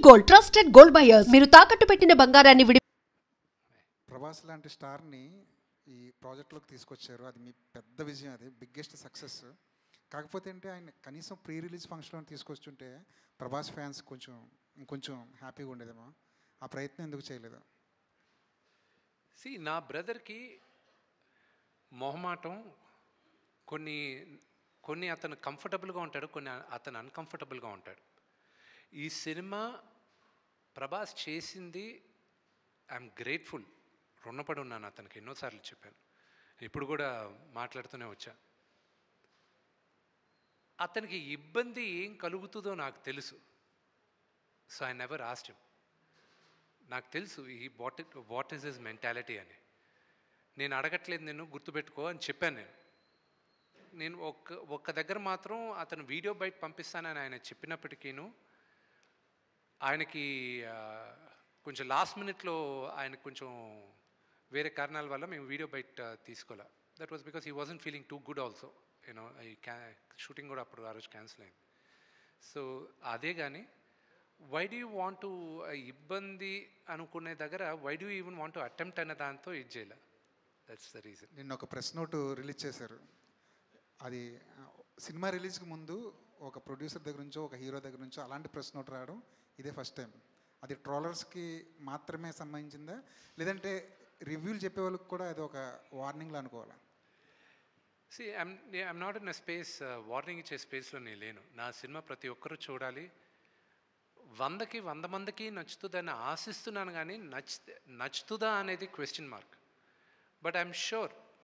Gold, trusted gold buyers. మీరు తాకట్టు పెట్టిన బంగారాన్ని ప్రభాస్ లాంటి స్టార్ని ఈ ప్రాజెక్ట్లోకి తీసుకొచ్చారు. అది మీ పెద్ద విజయం, అది బిగ్గెస్ట్ సక్సెస్. కాకపోతే అంటే ఆయన కనీసం ప్రీ రిలీజ్ ఫంక్షన్లో తీసుకొచ్చుంటే ప్రభాస్ ఫ్యాన్స్ ఇంకొంచెం హ్యాపీగా ఉండేదేమో. ఆ ప్రయత్నం ఎందుకు చేయలేదు? నా బ్రదర్కి మొహమాటం, కొన్ని కొన్ని అతను కంఫర్టబుల్గా ఉంటాడు, కొన్ని అతను అన్కంఫర్టబుల్గా ఉంటాడు. ఈ సినిమా ప్రభాస్ చేసింది ఐఎమ్ గ్రేట్ఫుల్, రుణపడి ఉన్నాను అతనికి. ఎన్నోసార్లు చెప్పాను, ఇప్పుడు కూడా మాట్లాడుతూనే వచ్చా. అతనికి ఇబ్బంది ఏం కలుగుతుందో నాకు తెలుసు. So I never asked him. నాకు తెలుసు వాట్ ఈస్ హిస్ మెంటాలిటీ అని. నేను అడగట్లేదు, నేను గుర్తుపెట్టుకో అని చెప్పాను. నేను ఒక్క దగ్గర మాత్రం అతను వీడియో బయట పంపిస్తానని ఆయన చెప్పినప్పటికీను, ఆయనకి కొంచెం లాస్ట్ మినిట్లో ఆయనకు కొంచెం వేరే కారణాల వల్ల మేము వీడియో బయట తీసుకోలే. That was because he wasn't feeling too good also. You know ఈ షూటింగ్ కూడా అప్పుడు ఆ రోజు క్యాన్సిల్ అయింది. సో అదే కానీ why do you want to, ఇబ్బంది అనుకునే దగ్గర why do even want to attempt అనే దాంతో ఇది చేయలే. That's the reason. నిన్న ఒక ప్రెస్ నోట్ రిలీజ్ చేశారు. అది సినిమా రిలీజ్కి ముందు ఒక ప్రొడ్యూసర్ దగ్గర నుంచో ఒక హీరో దగ్గర నుంచో అలాంటి ప్రెస్ నోట్ రావడం ఇదే ఫస్ట్ టైం. అది ట్రోలర్స్కి మాత్రమే సంబంధించిందా, లేదంటే రివ్యూలు చెప్పే వాళ్ళకి కూడా అది ఒక వార్నింగ్లా అనుకోవాలా? I'm not in a space, warning ఇచ్చే స్పేస్లో నేను లేను. నా సినిమా ప్రతి ఒక్కరూ చూడాలి, 100 మందికి నచ్చుతుందని ఆశిస్తున్నాను. కానీ నచ్చుతుందా అనేది question mark. But I'm sure